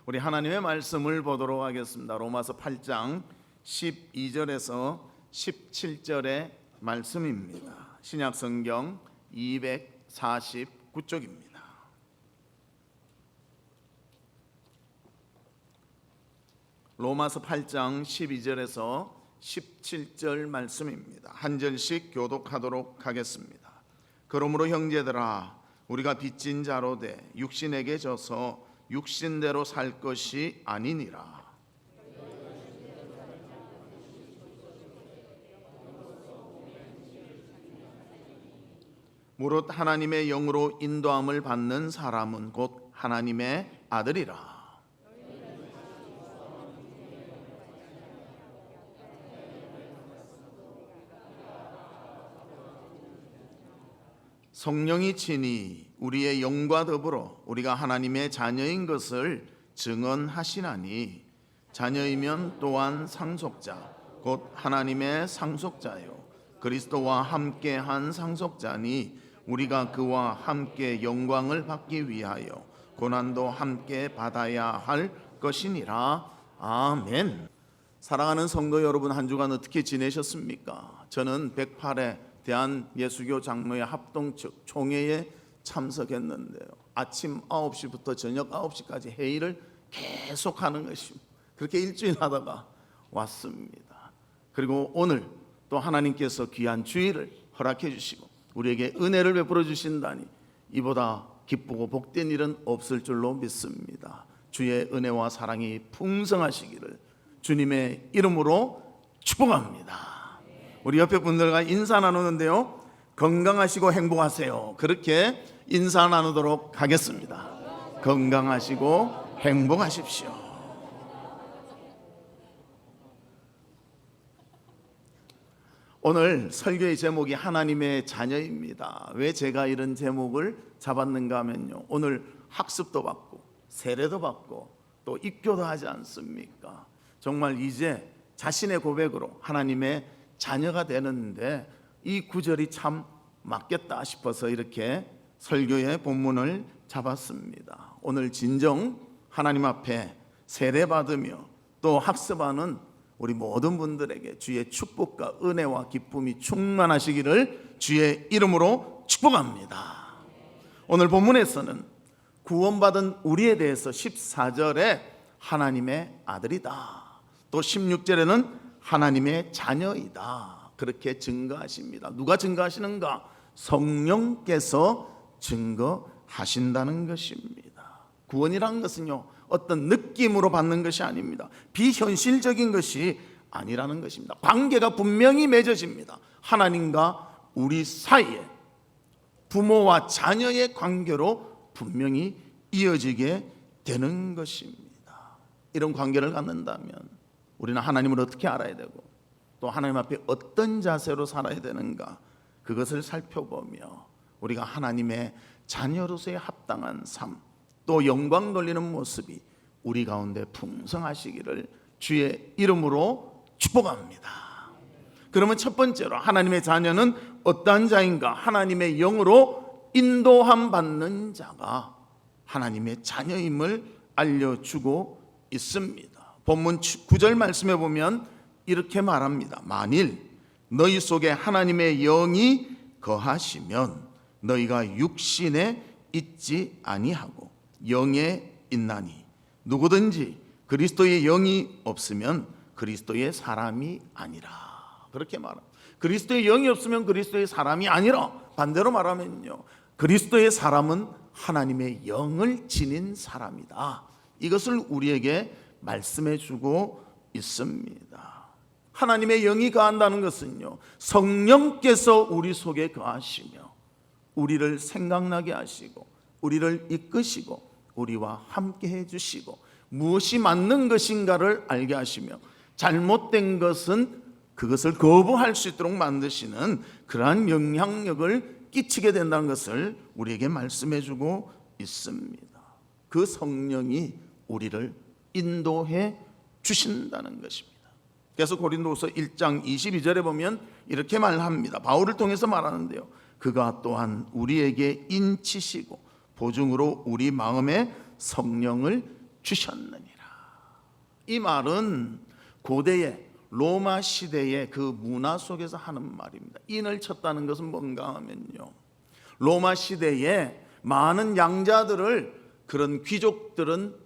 우리 하나님의 말씀을 보도록 하겠습니다. 로마서 8장 12절에서 17절의 말씀입니다. 신약성경 249쪽입니다. 로마서 8장 12절에서 17절 말씀입니다. 한 절씩 교독하도록 하겠습니다. 그러므로 형제들아, 우리가 빚진 자로 돼 육신에게 져서 육신대로 살 것이 아니니라. 무릇 하나님의 영으로 인도함을 받는 사람은 곧 하나님의 아들이라. 성령이 친히 우리의 영과 더불어 우리가 하나님의 자녀인 것을 증언하시나니, 자녀이면 또한 상속자 곧 하나님의 상속자요 그리스도와 함께한 상속자니, 우리가 그와 함께 영광을 받기 위하여 고난도 함께 받아야 할 것이니라. 아멘. 사랑하는 성도 여러분, 한 주간 어떻게 지내셨습니까? 저는 108회 대한예수교 장로회 합동 측 총회에 참석했는데요, 아침 9시부터 저녁 9시까지 회의를 계속하는 것입니다. 그렇게 일주일 하다가 왔습니다. 그리고 오늘 또 하나님께서 귀한 주일을 허락해 주시고 우리에게 은혜를 베풀어 주신다니, 이보다 기쁘고 복된 일은 없을 줄로 믿습니다. 주의 은혜와 사랑이 풍성하시기를 주님의 이름으로 축복합니다. 우리 옆에 분들과 인사 나누는데요, 건강하시고 행복하세요. 그렇게 인사 나누도록 하겠습니다. 건강하시고 행복하십시오. 오늘 설교의 제목이 하나님의 자녀입니다. 왜 제가 이런 제목을 잡았는가 하면요, 오늘 학습도 받고 세례도 받고 또 입교도 하지 않습니까? 정말 이제 자신의 고백으로 하나님의 자녀가 되는데 이 구절이 참 맞겠다 싶어서 이렇게 설교의 본문을 잡았습니다. 오늘 진정 하나님 앞에 세례받으며 또 학습하는 우리 모든 분들에게 주의 축복과 은혜와 기쁨이 충만하시기를 주의 이름으로 축복합니다. 오늘 본문에서는 구원받은 우리에 대해서 14절에 하나님의 아들이다, 또 16절에는 하나님의 자녀이다, 그렇게 증거하십니다. 누가 증거하시는가? 성령께서 증거하신다는 것입니다. 구원이라는 것은요, 어떤 느낌으로 받는 것이 아닙니다. 비현실적인 것이 아니라는 것입니다. 관계가 분명히 맺어집니다. 하나님과 우리 사이에 부모와 자녀의 관계로 분명히 이어지게 되는 것입니다. 이런 관계를 갖는다면 우리는 하나님을 어떻게 알아야 되고 또 하나님 앞에 어떤 자세로 살아야 되는가, 그것을 살펴보며 우리가 하나님의 자녀로서의 합당한 삶, 또 영광 돌리는 모습이 우리 가운데 풍성하시기를 주의 이름으로 축복합니다. 그러면 첫 번째로 하나님의 자녀는 어떠한 자인가? 하나님의 영으로 인도함 받는 자가 하나님의 자녀임을 알려주고 있습니다. 본문 9절 말씀에 보면 이렇게 말합니다. 만일 너희 속에 하나님의 영이 거하시면 너희가 육신에 있지 아니하고 영에 있나니, 누구든지 그리스도의 영이 없으면 그리스도의 사람이 아니라. 그렇게 말합니다. 그리스도의 영이 없으면 그리스도의 사람이 아니라. 반대로 말하면요, 그리스도의 사람은 하나님의 영을 지닌 사람이다. 이것을 우리에게 말씀해 주고 있습니다. 하나님의 영이 거한다는 것은요, 성령께서 우리 속에 거하시며 우리를 생각나게 하시고 우리를 이끄시고 우리와 함께 해주시고 무엇이 맞는 것인가를 알게 하시며 잘못된 것은 그것을 거부할 수 있도록 만드시는 그러한 영향력을 끼치게 된다는 것을 우리에게 말씀해 주고 있습니다. 그 성령이 우리를 인도해 주신다는 것입니다. 그래서 고린도후서 1장 22절에 보면 이렇게 말합니다. 바울을 통해서 말하는데요, 그가 또한 우리에게 인치시고 보증으로 우리 마음에 성령을 주셨느니라. 이 말은 고대의 로마 시대의 그 문화 속에서 하는 말입니다. 인을 쳤다는 것은 뭔가 하면요, 로마 시대에 많은 양자들을 그런 귀족들은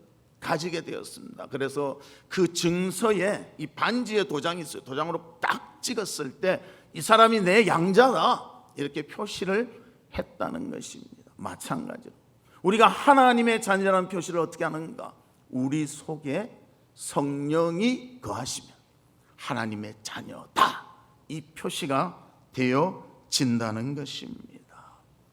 가지게 되었습니다. 그래서 그 증서에 이 반지에 도장이 있어요. 도장으로 딱 찍었을 때 이 사람이 내 양자다 이렇게 표시를 했다는 것입니다. 마찬가지로 우리가 하나님의 자녀라는 표시를 어떻게 하는가? 우리 속에 성령이 거하시면 하나님의 자녀다, 이 표시가 되어진다는 것입니다.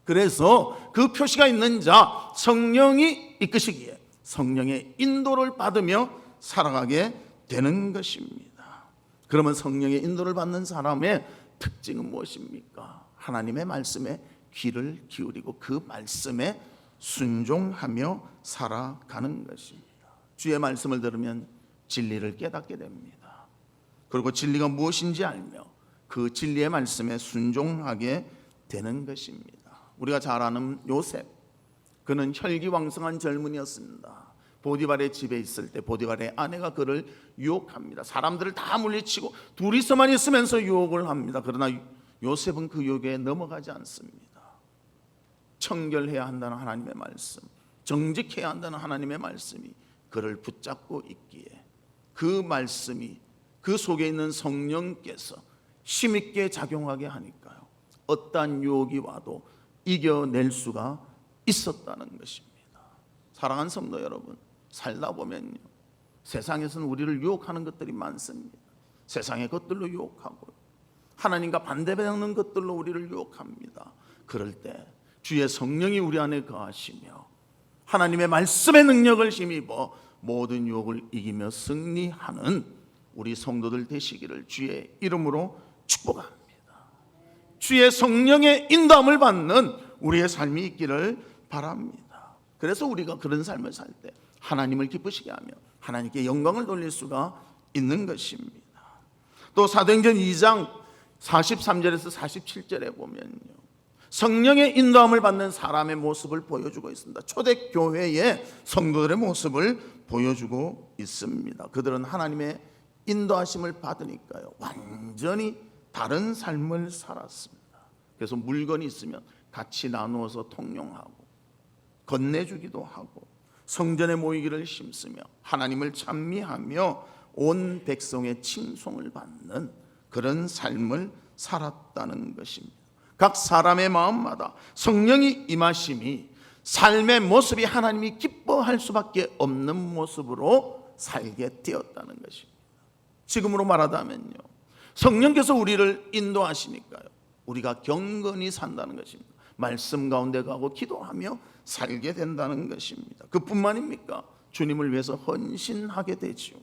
그래서 그 표시가 있는 자, 성령이 이끄시기에 성령의 인도를 받으며 살아가게 되는 것입니다. 그러면 성령의 인도를 받는 사람의 특징은 무엇입니까? 하나님의 말씀에 귀를 기울이고 그 말씀에 순종하며 살아가는 것입니다. 주의 말씀을 들으면 진리를 깨닫게 됩니다. 그리고 진리가 무엇인지 알며 그 진리의 말씀에 순종하게 되는 것입니다. 우리가 잘 아는 요셉, 그는 혈기왕성한 젊은이였습니다. 보디발의 집에 있을 때 보디발의 아내가 그를 유혹합니다. 사람들을 다 물리치고 둘이서만 있으면서 유혹을 합니다. 그러나 요셉은 그 유혹에 넘어가지 않습니다. 청결해야 한다는 하나님의 말씀, 정직해야 한다는 하나님의 말씀이 그를 붙잡고 있기에 그 말씀이 그 속에 있는 성령께서 힘있게 작용하게 하니까요, 어떠한 유혹이 와도 이겨낼 수가 있었다는 것입니다. 사랑하는 성도 여러분, 살다 보면요, 세상에서는 우리를 유혹하는 것들이 많습니다. 세상의 것들로 유혹하고 하나님과 반대되는 것들로 우리를 유혹합니다. 그럴 때 주의 성령이 우리 안에 거하시며 하나님의 말씀의 능력을 힘입어 모든 유혹을 이기며 승리하는 우리 성도들 되시기를 주의 이름으로 축복합니다. 주의 성령의 인도함을 받는 우리의 삶이 있기를 바랍니다. 그래서 우리가 그런 삶을 살 때 하나님을 기쁘시게 하며 하나님께 영광을 돌릴 수가 있는 것입니다. 또 사도행전 2장 43절에서 47절에 보면요, 성령의 인도함을 받는 사람의 모습을 보여주고 있습니다. 초대교회의 성도들의 모습을 보여주고 있습니다. 그들은 하나님의 인도하심을 받으니까요, 완전히 다른 삶을 살았습니다. 그래서 물건이 있으면 같이 나누어서 통용하고 건네주기도 하고 성전에 모이기를 힘쓰며 하나님을 찬미하며 온 백성의 칭송을 받는 그런 삶을 살았다는 것입니다. 각 사람의 마음마다 성령이 임하심이 삶의 모습이 하나님이 기뻐할 수밖에 없는 모습으로 살게 되었다는 것입니다. 지금으로 말하자면요, 성령께서 우리를 인도하시니까요, 우리가 경건히 산다는 것입니다. 말씀 가운데 가고 기도하며 살게 된다는 것입니다. 그뿐만입니까? 주님을 위해서 헌신하게 되지요.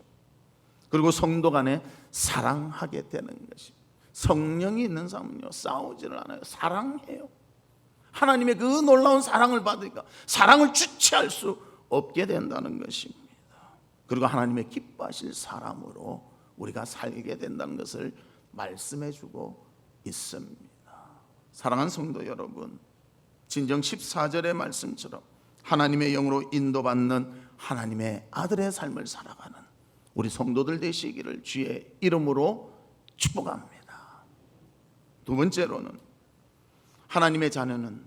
그리고 성도 간에 사랑하게 되는 것입니다. 성령이 있는 사람은요, 싸우지를 않아요. 사랑해요. 하나님의 그 놀라운 사랑을 받으니까 사랑을 주체할 수 없게 된다는 것입니다. 그리고 하나님의 기뻐하실 사람으로 우리가 살게 된다는 것을 말씀해 주고 있습니다. 사랑하는 성도 여러분, 진정 14절의 말씀처럼 하나님의 영으로 인도받는 하나님의 아들의 삶을 살아가는 우리 성도들 되시기를 주의 이름으로 축복합니다. 두 번째로는 하나님의 자녀는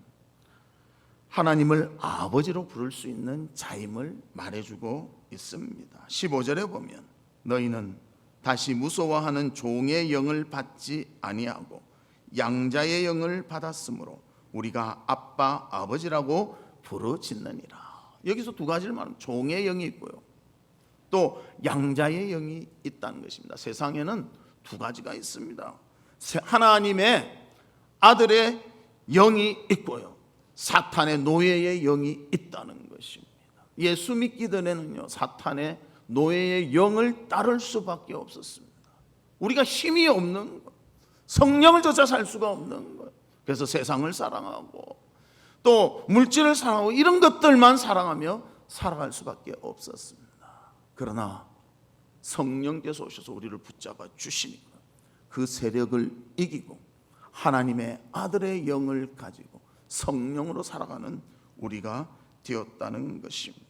하나님을 아버지로 부를 수 있는 자임을 말해주고 있습니다. 15절에 보면 너희는 다시 무서워하는 종의 영을 받지 아니하고 양자의 영을 받았으므로 우리가 아빠 아버지라고 부르짖느니라. 여기서 두 가지를 말합니다. 종의 영이 있고요, 또 양자의 영이 있다는 것입니다. 세상에는 두 가지가 있습니다. 하나님의 아들의 영이 있고요, 사탄의 노예의 영이 있다는 것입니다. 예수 믿기 전에는요, 사탄의 노예의 영을 따를 수밖에 없었습니다. 우리가 힘이 없는 것, 성령을 쫓아 살 수가 없는 것, 그래서 세상을 사랑하고 또 물질을 사랑하고 이런 것들만 사랑하며 살아갈 수밖에 없었습니다. 그러나 성령께서 오셔서 우리를 붙잡아 주시니까 그 세력을 이기고 하나님의 아들의 영을 가지고 성령으로 살아가는 우리가 되었다는 것입니다.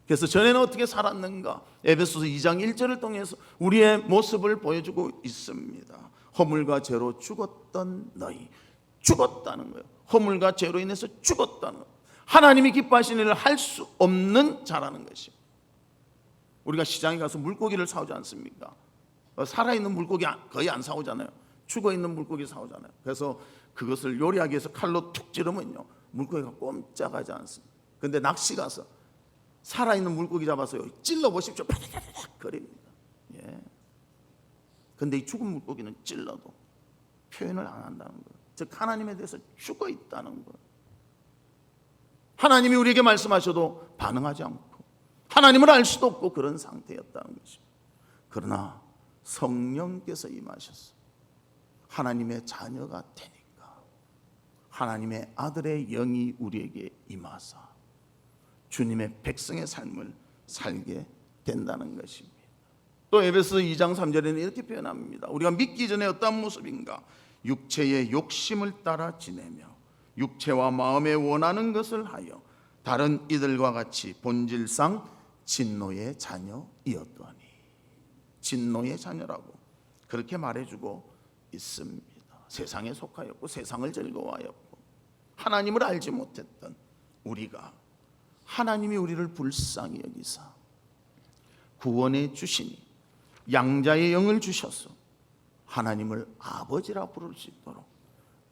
그래서 전에는 어떻게 살았는가? 에베소서 2장 1절을 통해서 우리의 모습을 보여주고 있습니다. 허물과 죄로 죽었던 너희, 죽었다는 거예요. 허물과 죄로 인해서 죽었다는 거예요. 하나님이 기뻐하시는 일을 할 수 없는 자라는 것이에요. 우리가 시장에 가서 물고기를 사오지 않습니까? 살아있는 물고기 거의 안 사오잖아요. 죽어있는 물고기 사오잖아요. 그래서 그것을 요리하기 위해서 칼로 툭 찌르면요, 물고기가 꼼짝하지 않습니다. 그런데 낚시 가서 살아있는 물고기 잡아서요, 찔러보십시오. 파닥파닥 거립니다. 예. 근데 이 죽은 물고기는 찔러도 표현을 안 한다는 거예요. 즉 하나님에 대해서 죽어 있다는 거예요. 하나님이 우리에게 말씀하셔도 반응하지 않고 하나님을 알 수도 없고 그런 상태였다는 것입니다. 그러나 성령께서 임하셔서 하나님의 자녀가 되니까 하나님의 아들의 영이 우리에게 임하사 주님의 백성의 삶을 살게 된다는 것입니다. 또 에베소 2장 3절에는 이렇게 표현합니다. 우리가 믿기 전에 어떤 모습인가? 육체의 욕심을 따라 지내며 육체와 마음에 원하는 것을 하여 다른 이들과 같이 본질상 진노의 자녀이었더니, 진노의 자녀라고 그렇게 말해주고 있습니다. 세상에 속하였고 세상을 즐거워하였고 하나님을 알지 못했던 우리가 하나님이 우리를 불쌍히 여기사 구원해 주시니 양자의 영을 주셔서 하나님을 아버지라 부를 수 있도록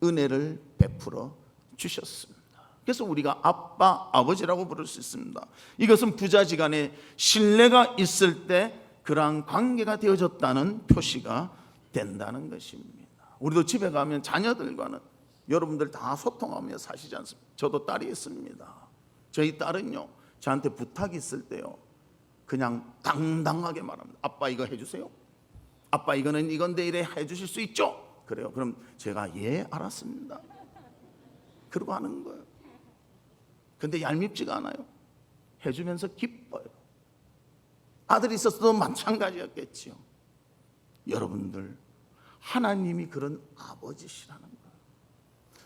은혜를 베풀어 주셨습니다. 그래서 우리가 아빠, 아버지라고 부를 수 있습니다. 이것은 부자지간에 신뢰가 있을 때 그러한 관계가 되어졌다는 표시가 된다는 것입니다. 우리도 집에 가면 자녀들과는 여러분들 다 소통하며 사시지 않습니까? 저도 딸이 있습니다. 저희 딸은요, 저한테 부탁이 있을 때요, 그냥 당당하게 말합니다. 아빠 이거 해주세요. 아빠 이거는 이건데 이래 해주실 수 있죠? 그래요. 그럼 제가 예 알았습니다. 그러고 하는 거예요. 근데 얄밉지가 않아요. 해주면서 기뻐요. 아들이 있었어도 마찬가지였겠지요. 여러분들 하나님이 그런 아버지시라는 거예요.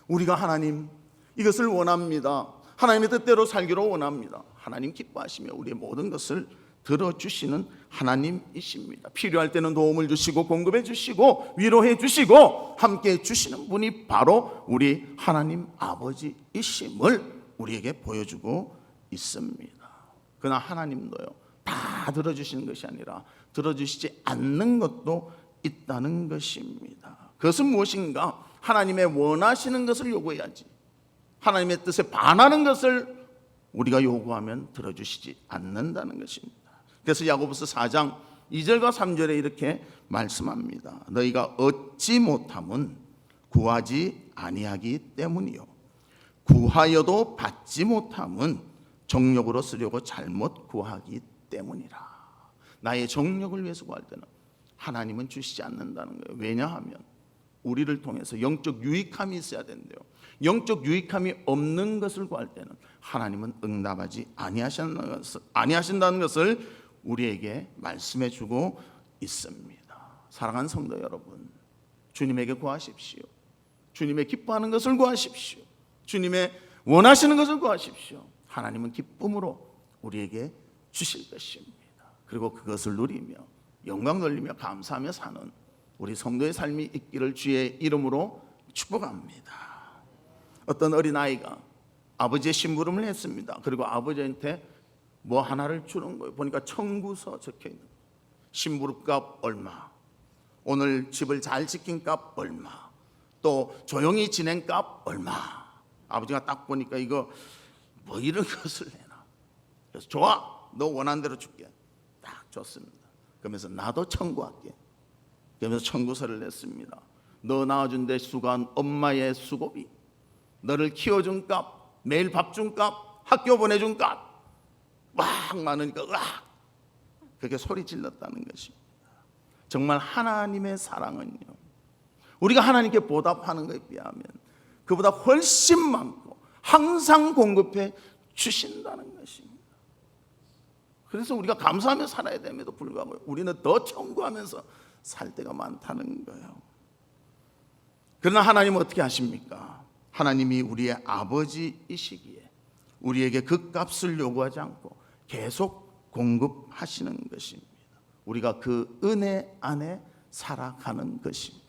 우리가 하나님 이것을 원합니다. 하나님의 뜻대로 살기로 원합니다. 하나님 기뻐하시며 우리의 모든 것을 들어주시는 하나님이십니다. 필요할 때는 도움을 주시고 공급해 주시고 위로해 주시고 함께해 주시는 분이 바로 우리 하나님 아버지이심을 우리에게 보여주고 있습니다. 그러나 하나님도요, 다 들어주시는 것이 아니라 들어주시지 않는 것도 있다는 것입니다. 그것은 무엇인가? 하나님의 원하시는 것을 요구해야지 하나님의 뜻에 반하는 것을 우리가 요구하면 들어주시지 않는다는 것입니다. 그래서 야고보서 4장 2절과 3절에 이렇게 말씀합니다. 너희가 얻지 못함은 구하지 아니하기 때문이요 구하여도 받지 못함은 정욕으로 쓰려고 잘못 구하기 때문이라. 나의 정욕을 위해서 구할 때는 하나님은 주시지 않는다는 거예요. 왜냐하면 우리를 통해서 영적 유익함이 있어야 된대요. 영적 유익함이 없는 것을 구할 때는 하나님은 응답하지 아니하신다는 것을 우리에게 말씀해 주고 있습니다. 사랑하는 성도 여러분, 주님에게 구하십시오. 주님의 기뻐하는 것을 구하십시오. 주님의 원하시는 것을 구하십시오. 하나님은 기쁨으로 우리에게 주실 것입니다. 그리고 그것을 누리며 영광 돌리며 감사하며 사는 우리 성도의 삶이 있기를 주의 이름으로 축복합니다. 어떤 어린아이가 아버지의 심부름을 했습니다. 그리고 아버지한테 뭐 하나를 주는 거예요. 보니까 청구서 적혀 있는 거예요. 심부름값 얼마, 오늘 집을 잘 지킨 값 얼마, 또 조용히 지낸 값 얼마. 아버지가 딱 보니까 이거 뭐 이런 것을 내나. 그래서 좋아, 너 원하는 대로 줄게. 딱 줬습니다. 그러면서 나도 청구할게. 그러면서 청구서를 냈습니다. 너 낳아준 데 수고한 엄마의 수고비, 너를 키워준 값, 매일 밥 준 값, 학교 보내준 값 막 많으니까 으악 그렇게 소리 질렀다는 것입니다. 정말 하나님의 사랑은요, 우리가 하나님께 보답하는 것에 비하면 그보다 훨씬 많고 항상 공급해 주신다는 것입니다. 그래서 우리가 감사하며 살아야 됨에도 불구하고 우리는 더 청구하면서 살 때가 많다는 거예요. 그러나 하나님은 어떻게 하십니까? 하나님이 우리의 아버지이시기에 우리에게 그 값을 요구하지 않고 계속 공급하시는 것입니다. 우리가 그 은혜 안에 살아가는 것입니다.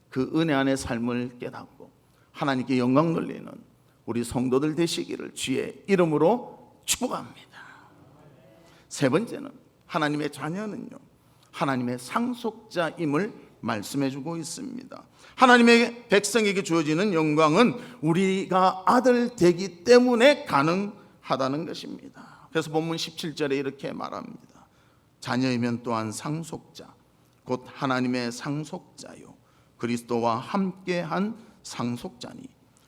그 은혜 안의 삶을 깨닫고 하나님께 영광 돌리는 우리 성도들 되시기를 주의 이름으로 축복합니다. 세 번째는 하나님의 자녀는요, 하나님의 상속자임을 말씀해 주고 있습니다. 하나님의 백성에게 주어지는 영광은 우리가 아들 되기 때문에 가능하다는 것입니다. 그래서 본문 17절에 이렇게 말합니다. 자녀이면 또한 상속자, 곧 하나님의 상속자요 그리스도와 함께한 상속자니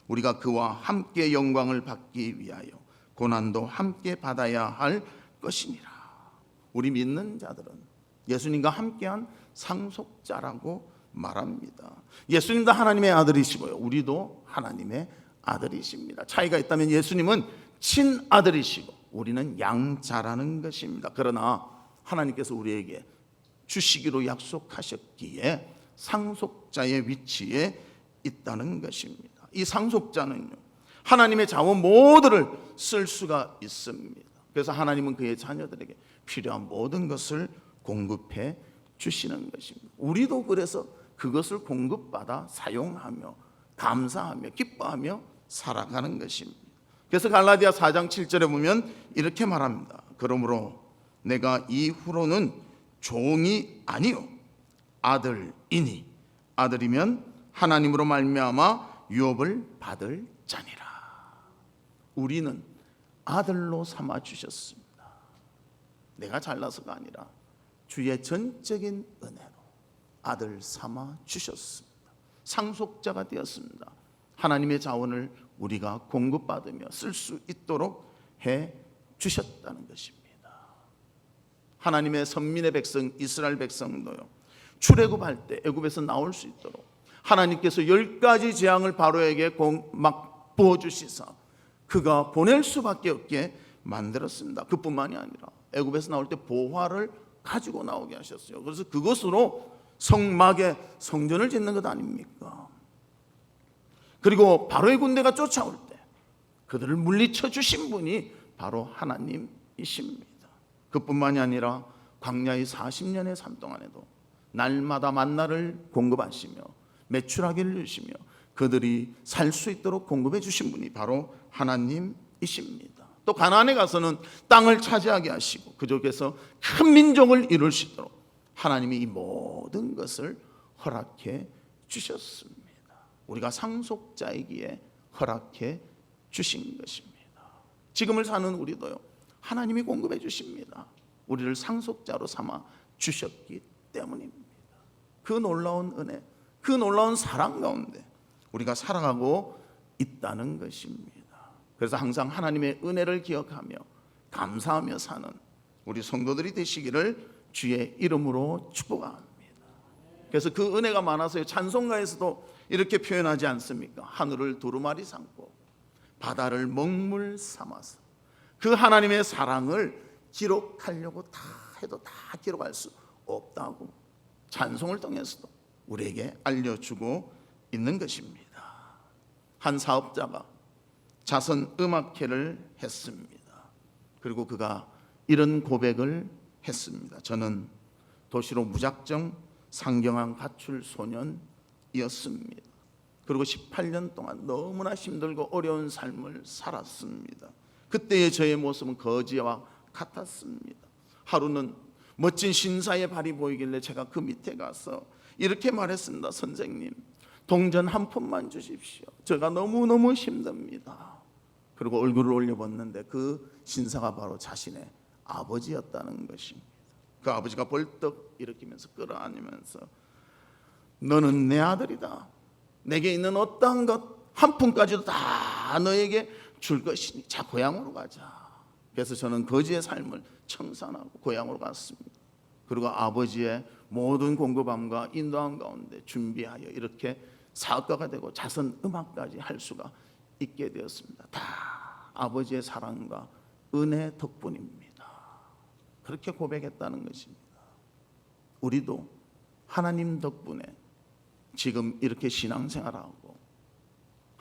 우리가 그와 함께 영광을 받기 위하여 고난도 함께 받아야 할 것이니라. 우리 믿는 자들은 예수님과 함께한 상속자라고 말합니다. 예수님도 하나님의 아들이시고요, 우리도 하나님의 아들이십니다. 차이가 있다면 예수님은 친아들이시고 우리는 양자라는 것입니다. 그러나 하나님께서 우리에게 주시기로 약속하셨기에 상속자의 위치에 있다는 것입니다. 이 상속자는요, 하나님의 자원 모두를 쓸 수가 있습니다. 그래서 하나님은 그의 자녀들에게 필요한 모든 것을 공급해 주시는 것입니다. 우리도 그래서 그것을 공급받아 사용하며 감사하며 기뻐하며 살아가는 것입니다. 그래서 갈라디아 4장 7절에 보면 이렇게 말합니다. 그러므로 내가 이후로는 종이 아니요 아들이니 아들이면 하나님으로 말미암아 유업을 받을 자니라. 우리는 아들로 삼아 주셨습니다. 내가 잘나서가 아니라 주의 전적인 은혜로 아들 삼아 주셨습니다. 상속자가 되었습니다. 하나님의 자원을 우리가 공급받으며 쓸 수 있도록 해 주셨다는 것입니다. 하나님의 선민의 백성 이스라엘 백성도요, 출애굽할 때 애굽에서 나올 수 있도록 하나님께서 10가지 재앙을 바로에게 막 부어주시사 그가 보낼 수밖에 없게 만들었습니다. 그뿐만이 아니라 애굽에서 나올 때 보화를 가지고 나오게 하셨어요. 그래서 그것으로 성막에 성전을 짓는 것 아닙니까? 그리고 바로의 군대가 쫓아올 때 그들을 물리쳐 주신 분이 바로 하나님이십니다. 그뿐만이 아니라 광야의 40년의 삶 동안에도 날마다 만나를 공급하시며 매출하기를 주시며 그들이 살 수 있도록 공급해 주신 분이 바로 하나님이십니다. 또 가나안에 가서는 땅을 차지하게 하시고 그쪽에서 큰 민족을 이룰 수 있도록 하나님이 이 모든 것을 허락해 주셨습니다. 우리가 상속자이기에 허락해 주신 것입니다. 지금을 사는 우리도요, 하나님이 공급해 주십니다. 우리를 상속자로 삼아 주셨기 때문입니다. 그 놀라운 은혜, 그 놀라운 사랑 가운데 우리가 살아가고 있다는 것입니다. 그래서 항상 하나님의 은혜를 기억하며 감사하며 사는 우리 성도들이 되시기를 주의 이름으로 축복합니다. 그래서 그 은혜가 많아서 찬송가에서도 이렇게 표현하지 않습니까? 하늘을 두루마리 삼고 바다를 먹물 삼아서 그 하나님의 사랑을 기록하려고 다 해도 다 기록할 수 없다고 찬송을 통해서도 우리에게 알려주고 있는 것입니다. 한 사업자가 자선 음악회를 했습니다. 그리고 그가 이런 고백을 했습니다. 저는 도시로 무작정 상경한 가출 소년이었습니다. 그리고 18년 동안 너무나 힘들고 어려운 삶을 살았습니다. 그때의 저의 모습은 거지와 같았습니다. 하루는 멋진 신사의 발이 보이길래 제가 그 밑에 가서 이렇게 말했습니다. 선생님, 동전 한 푼만 주십시오. 제가 너무너무 힘듭니다. 그리고 얼굴을 올려봤는데 그 신사가 바로 자신의 아버지였다는 것입니다. 그 아버지가 벌떡 일으키면서 끌어안으면서 너는 내 아들이다. 내게 있는 어떠한 것 한 푼까지도 다 너에게 줄 것이니 자 고향으로 가자. 그래서 저는 거지의 삶을 청산하고 고향으로 갔습니다. 그리고 아버지의 모든 공급함과 인도함 가운데 준비하여 이렇게 사업가가 되고 자선 음악까지 할 수가 있게 되었습니다. 다 아버지의 사랑과 은혜 덕분입니다. 그렇게 고백했다는 것입니다. 우리도 하나님 덕분에 지금 이렇게 신앙생활하고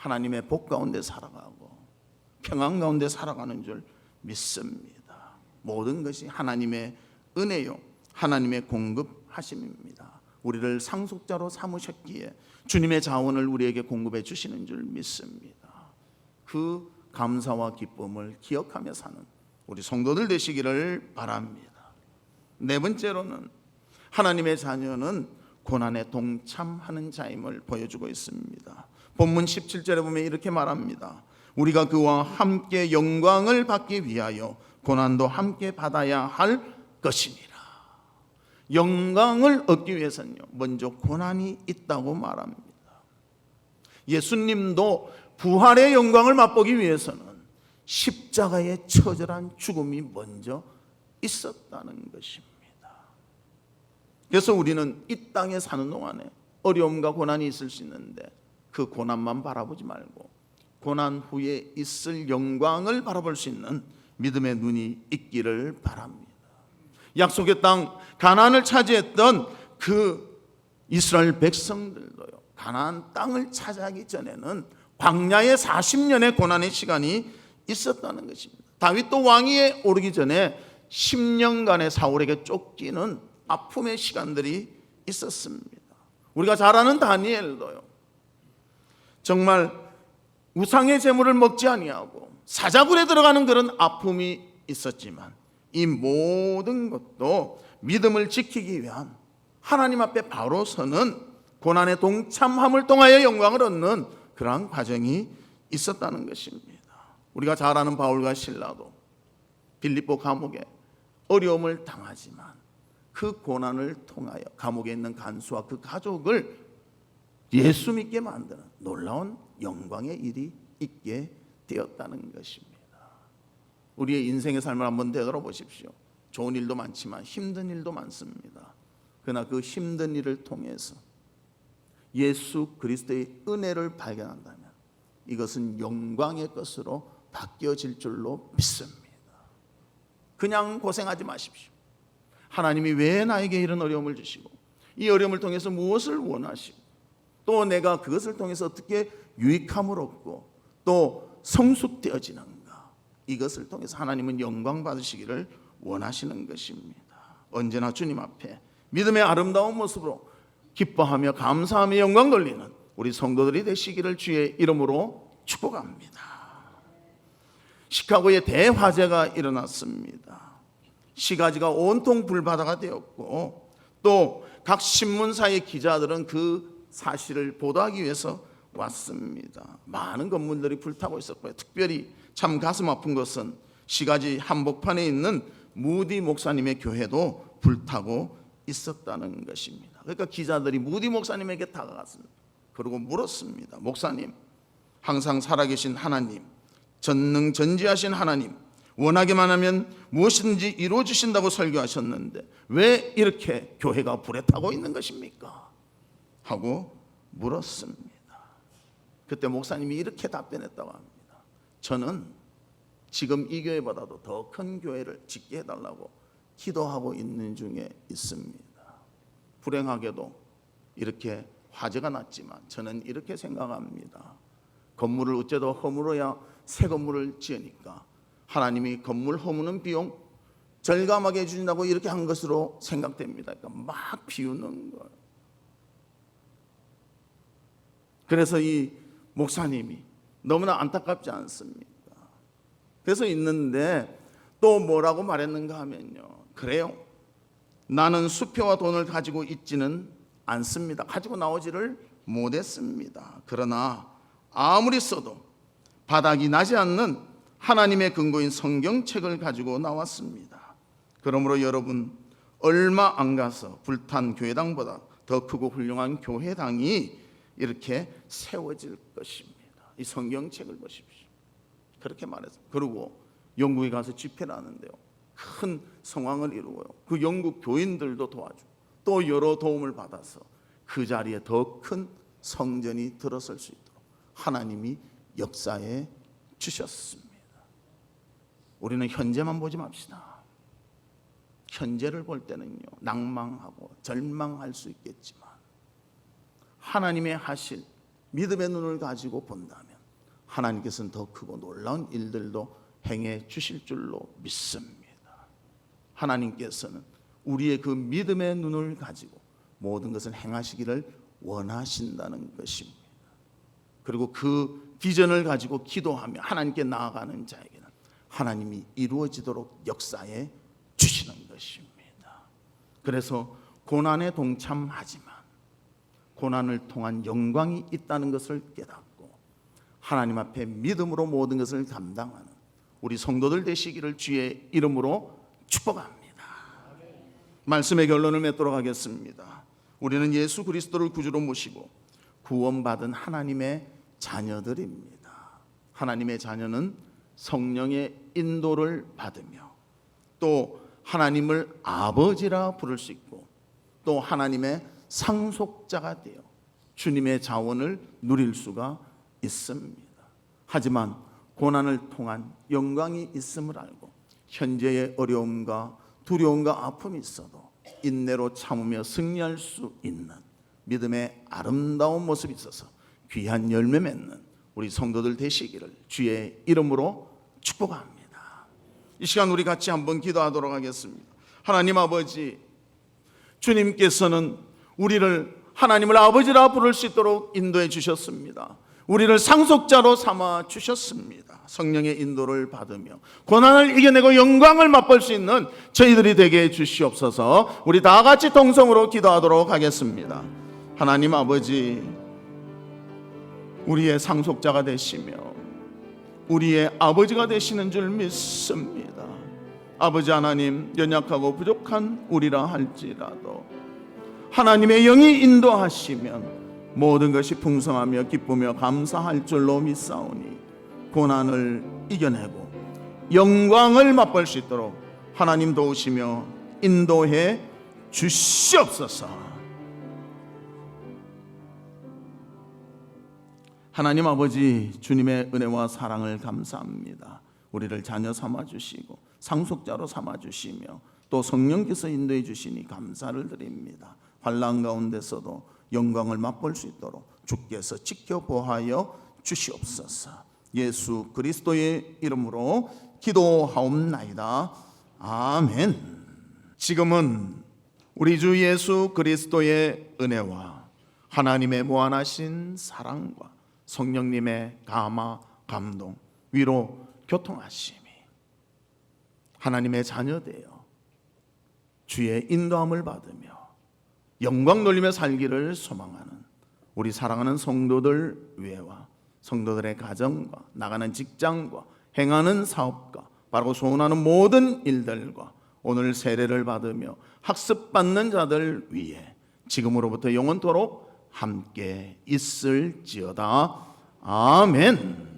하나님의 복 가운데 살아가고 평안 가운데 살아가는 줄 믿습니다. 모든 것이 하나님의 은혜요 하나님의 공급하심입니다. 우리를 상속자로 삼으셨기에 주님의 자원을 우리에게 공급해 주시는 줄 믿습니다. 그 감사와 기쁨을 기억하며 사는 우리 성도들 되시기를 바랍니다. 네 번째로는 하나님의 자녀는 고난에 동참하는 자임을 보여주고 있습니다. 본문 17절에 보면 이렇게 말합니다. 우리가 그와 함께 영광을 받기 위하여 고난도 함께 받아야 할 것이니라. 영광을 얻기 위해서는요, 먼저 고난이 있다고 말합니다. 예수님도 부활의 영광을 맛보기 위해서는 십자가의 처절한 죽음이 먼저 있었다는 것입니다. 그래서 우리는 이 땅에 사는 동안에 어려움과 고난이 있을 수 있는데 그 고난만 바라보지 말고 고난 후에 있을 영광을 바라볼 수 있는 믿음의 눈이 있기를 바랍니다. 약속의 땅 가나안을 차지했던 그 이스라엘 백성들도요, 가나안 땅을 차지하기 전에는 광야의 40년의 고난의 시간이 있었다는 것입니다. 다윗도 왕위에 오르기 전에 10년간의 사울에게 쫓기는 아픔의 시간들이 있었습니다. 우리가 잘 아는 다니엘도요, 정말 우상의 제물을 먹지 아니하고 사자굴에 들어가는 그런 아픔이 있었지만 이 모든 것도 믿음을 지키기 위한 하나님 앞에 바로 서는 고난의 동참함을 통하여 영광을 얻는 그러한 과정이 있었다는 것입니다. 우리가 잘 아는 바울과 실라도 빌립보 감옥에 어려움을 당하지만 그 고난을 통하여 감옥에 있는 간수와 그 가족을 예수 믿게 만드는 놀라운 영광의 일이 있게 되었다는 것입니다. 우리의 인생의 삶을 한번 되돌아보십시오. 좋은 일도 많지만 힘든 일도 많습니다. 그러나 그 힘든 일을 통해서 예수 그리스도의 은혜를 발견한다면 이것은 영광의 것으로 바뀌어질 줄로 믿습니다. 그냥 고생하지 마십시오. 하나님이 왜 나에게 이런 어려움을 주시고 이 어려움을 통해서 무엇을 원하시고 또 내가 그것을 통해서 어떻게 유익함을 얻고 또 성숙되어지는가, 이것을 통해서 하나님은 영광 받으시기를 원하시는 것입니다. 언제나 주님 앞에 믿음의 아름다운 모습으로 기뻐하며 감사하며 영광 돌리는 우리 성도들이 되시기를 주의 이름으로 축복합니다. 시카고에 대화재가 일어났습니다. 시가지가 온통 불바다가 되었고 또 각 신문사의 기자들은 그 사실을 보도하기 위해서 왔습니다. 많은 건물들이 불타고 있었고요. 특별히 참 가슴 아픈 것은 시가지 한복판에 있는 무디 목사님의 교회도 불타고 있었다는 것입니다. 그러니까 기자들이 무디 목사님에게 다가갔습니다. 그리고 물었습니다. 목사님, 항상 살아계신 하나님, 전능전지하신 하나님, 원하기만 하면 무엇이든지 이루어주신다고 설교하셨는데 왜 이렇게 교회가 불에 타고 있는 것입니까? 하고 물었습니다. 그때 목사님이 이렇게 답변했다고 합니다. 저는 지금 이 교회보다도 더 큰 교회를 짓게 해달라고 기도하고 있는 중에 있습니다. 불행하게도 이렇게 화재가 났지만 저는 이렇게 생각합니다. 건물을 어째도 허물어야 새 건물을 지으니까 하나님이 건물 허무는 비용 절감하게 해주신다고 이렇게 한 것으로 생각됩니다. 그러니까 막 비우는 거예요. 그래서 이 목사님이 너무나 안타깝지 않습니까? 그래서 있는데 또 뭐라고 말했는가 하면요, 그래요, 나는 수표와 돈을 가지고 있지는 않습니다. 가지고 나오지를 못했습니다. 그러나 아무리 써도 바닥이 나지 않는 하나님의 근거인 성경책을 가지고 나왔습니다. 그러므로 여러분, 얼마 안 가서 불탄 교회당보다 더 크고 훌륭한 교회당이 이렇게 세워질 것입니다. 이 성경책을 보십시오. 그렇게 말했어요. 그리고 영국에 가서 집회를 하는데요, 큰 성황을 이루고요, 그 영국 교인들도 도와주고 또 여러 도움을 받아서 그 자리에 더 큰 성전이 들어설 수 있도록 하나님이 역사해 주셨습니다. 우리는 현재만 보지 맙시다. 현재를 볼 때는요, 낭망하고 절망할 수 있겠지만 하나님의 하실 믿음의 눈을 가지고 본다면 하나님께서는 더 크고 놀라운 일들도 행해 주실 줄로 믿습니다. 하나님께서는 우리의 그 믿음의 눈을 가지고 모든 것을 행하시기를 원하신다는 것입니다. 그리고 그 비전을 가지고 기도하며 하나님께 나아가는 자에게는 하나님이 이루어지도록 역사해 주시는 것입니다. 그래서 고난에 동참하지만 고난을 통한 영광이 있다는 것을 깨닫고 하나님 앞에 믿음으로 모든 것을 감당하는 우리 성도들 되시기를 주의 이름으로 축복합니다. 말씀의 결론을 맺도록 하겠습니다. 우리는 예수 그리스도를 구주로 모시고 구원받은 하나님의 자녀들입니다. 하나님의 자녀는 성령의 인도를 받으며 또 하나님을 아버지라 부를 수 있고 또 하나님의 상속자가 되어 주님의 자원을 누릴 수가 있습니다. 하지만 고난을 통한 영광이 있음을 알고 현재의 어려움과 두려움과 아픔이 있어도 인내로 참으며 승리할 수 있는 믿음의 아름다운 모습이 있어서 귀한 열매 맺는 우리 성도들 되시기를 주의 이름으로 축복합니다. 이 시간 우리 같이 한번 기도하도록 하겠습니다. 하나님 아버지, 주님께서는 우리를 하나님을 아버지라 부를 수 있도록 인도해 주셨습니다. 우리를 상속자로 삼아 주셨습니다. 성령의 인도를 받으며 고난을 이겨내고 영광을 맛볼 수 있는 저희들이 되게 해 주시옵소서. 우리 다 같이 동성으로 기도하도록 하겠습니다. 하나님 아버지, 우리의 상속자가 되시며 우리의 아버지가 되시는 줄 믿습니다. 아버지 하나님, 연약하고 부족한 우리라 할지라도 하나님의 영이 인도하시면 모든 것이 풍성하며 기쁘며 감사할 줄로 믿사오니 고난을 이겨내고 영광을 맛볼 수 있도록 하나님 도우시며 인도해 주시옵소서. 하나님 아버지, 주님의 은혜와 사랑을 감사합니다. 우리를 자녀 삼아주시고 상속자로 삼아주시며 또 성령께서 인도해 주시니 감사를 드립니다. 환난 가운데서도 영광을 맛볼 수 있도록 주께서 지켜보하여 주시옵소서. 예수 그리스도의 이름으로 기도하옵나이다. 아멘. 지금은 우리 주 예수 그리스도의 은혜와 하나님의 무한하신 사랑과 성령님의 감화, 감동, 위로, 교통하심이 하나님의 자녀되어 주의 인도함을 받으며 영광 돌리며 살기를 소망하는 우리 사랑하는 성도들 외와 성도들의 가정과 나가는 직장과 행하는 사업과 바라고 소원하는 모든 일들과 오늘 세례를 받으며 학습받는 자들 위에 지금으로부터 영원토록 함께 있을지어다. 아멘.